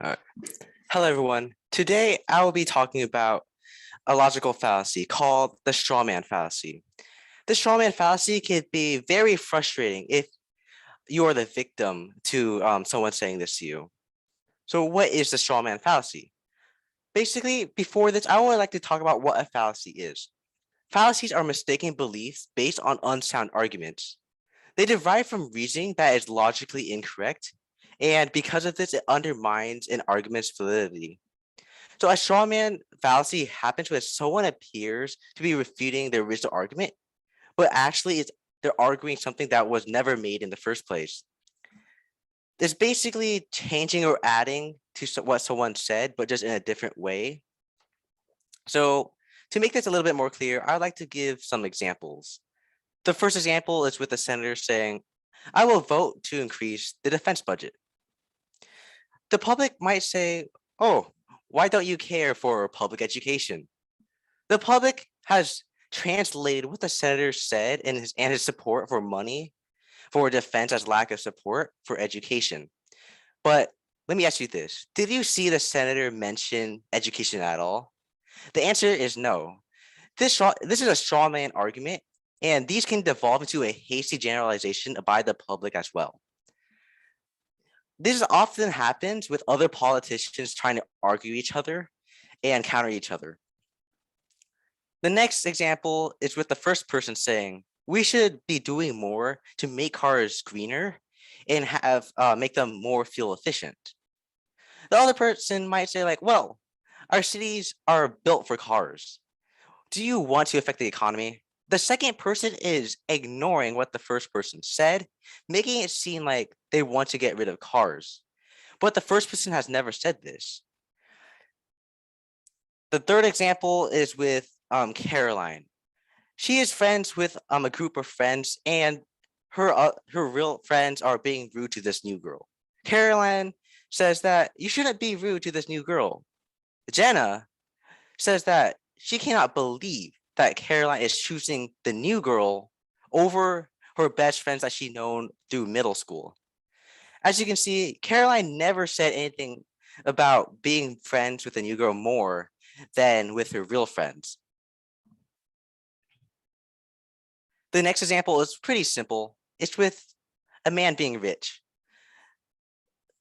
Uh, Hello, everyone. Today, I will be talking about a logical fallacy called the strawman fallacy. The strawman fallacy can be very frustrating if you are the victim to someone saying this to you. So, what is the strawman fallacy? Basically, before this, I would like to talk about what a fallacy is. Fallacies are mistaken beliefs based on unsound arguments. They derive from reasoning that is logically incorrect, and because of this, it undermines an argument's validity. So a straw man fallacy happens when someone appears to be refuting the original argument, but actually they're arguing something that was never made in the first place. It's basically changing or adding to what someone said, but just in a different way. So to make this a little bit more clear, I'd like to give some examples. The first example is with the senator saying, "I will vote to increase the defense budget." The public might say, "Oh, why don't you care for public education?" The public has translated what the senator said and his support for money for defense as lack of support for education. But let me ask you this. Did you see the senator mention education at all? The answer is no. This is a straw man argument, and these can devolve into a hasty generalization by the public as well. This often happens with other politicians trying to argue each other and counter each other. The next example is with the first person saying, "We should be doing more to make cars greener and have make them more fuel efficient." The other person might say like, "Well, our cities are built for cars. Do you want to affect the economy?" The second person is ignoring what the first person said, making it seem like they want to get rid of cars. But the first person has never said this. The third example is with Caroline. She is friends with a group of friends, and her real friends are being rude to this new girl. Caroline says that you shouldn't be rude to this new girl. Jenna says that she cannot believe that Caroline is choosing the new girl over her best friends that she known through middle school. As you can see, Caroline never said anything about being friends with the new girl more than with her real friends. The next example is pretty simple. It's with a man being rich.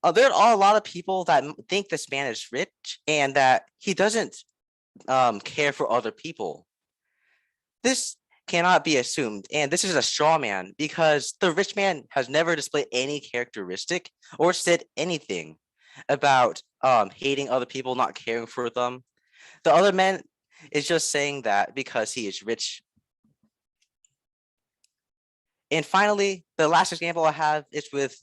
There are a lot of people that think this man is rich and that he doesn't care for other people. This cannot be assumed, and this is a straw man because the rich man has never displayed any characteristic or said anything about hating other people, not caring for them. The other man is just saying that because he is rich. And finally, the last example I have is with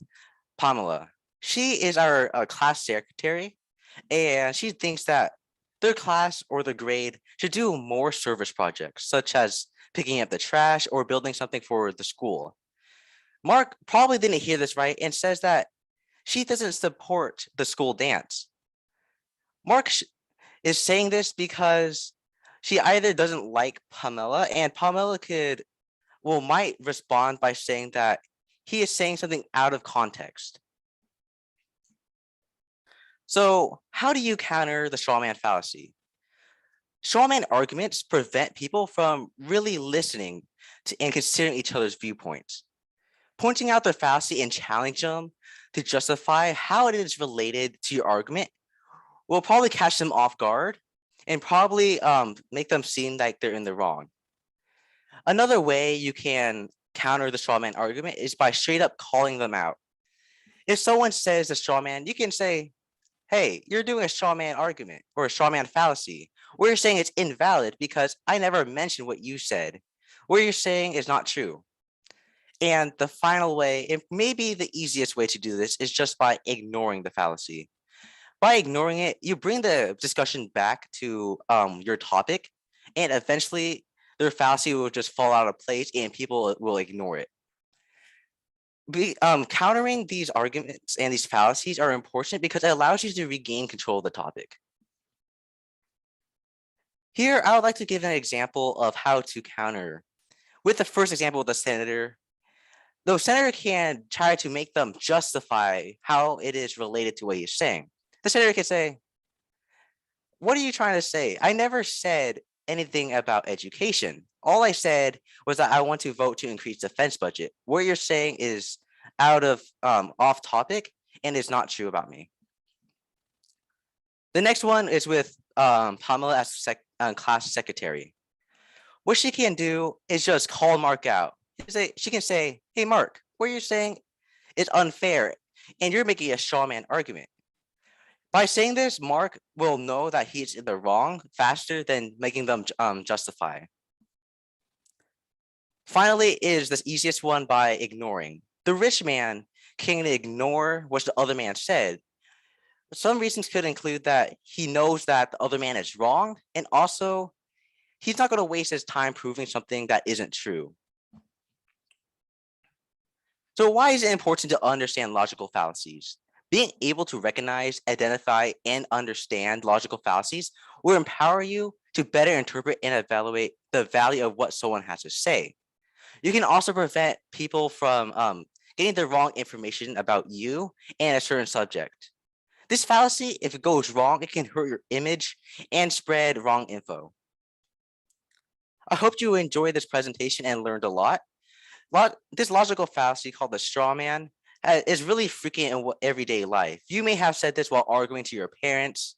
Pamela. She is our class secretary, and she thinks that their class or the grade should do more service projects, such as picking up the trash or building something for the school. Mark probably didn't hear this right and says that she doesn't support the school dance. Mark is saying this because she either doesn't like Pamela, and Pamela might respond by saying that he is saying something out of context. So, how do you counter the strawman fallacy? Strawman arguments prevent people from really listening to and considering each other's viewpoints. Pointing out their fallacy and challenge them to justify how it is related to your argument will probably catch them off guard and probably make them seem like they're in the wrong. Another way you can counter the strawman argument is by straight up calling them out. If someone says a strawman, you can say, "Hey, you're doing a straw man argument or a straw man fallacy. Where you're saying it's invalid because I never mentioned what you said. What you're saying is not true." And the final way, and maybe the easiest way to do this, is just by ignoring the fallacy. By ignoring it, you bring the discussion back to your topic, and eventually their fallacy will just fall out of place and people will ignore it. Countering these arguments and these fallacies are important because it allows you to regain control of the topic. Here, I would like to give an example of how to counter. With the first example of the senator can try to make them justify how it is related to what he's saying. The senator could say, what are you trying to say? I never said anything about education. All I said was that I want to vote to increase defense budget. What you're saying is out of off topic and is not true about me. The next one is with Pamela as class secretary. What she can do is just call Mark out. She can say, hey, Mark, what you're saying is unfair, and you're making a straw man argument. By saying this, Mark will know that he's in the wrong faster than making them justify. Finally is the easiest one by ignoring. The rich man can ignore what the other man said. Some reasons could include that he knows that the other man is wrong, and also he's not going to waste his time proving something that isn't true. So why is it important to understand logical fallacies? Being able to recognize, identify, and understand logical fallacies will empower you to better interpret and evaluate the value of what someone has to say. You can also prevent people from getting the wrong information about you and a certain subject. This fallacy, if it goes wrong, it can hurt your image and spread wrong info. I hope you enjoyed this presentation and learned a lot. This logical fallacy called the straw man is really freaking in everyday life. You may have said this while arguing to your parents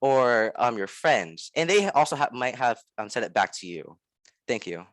or your friends, and they also might have said it back to you. Thank you.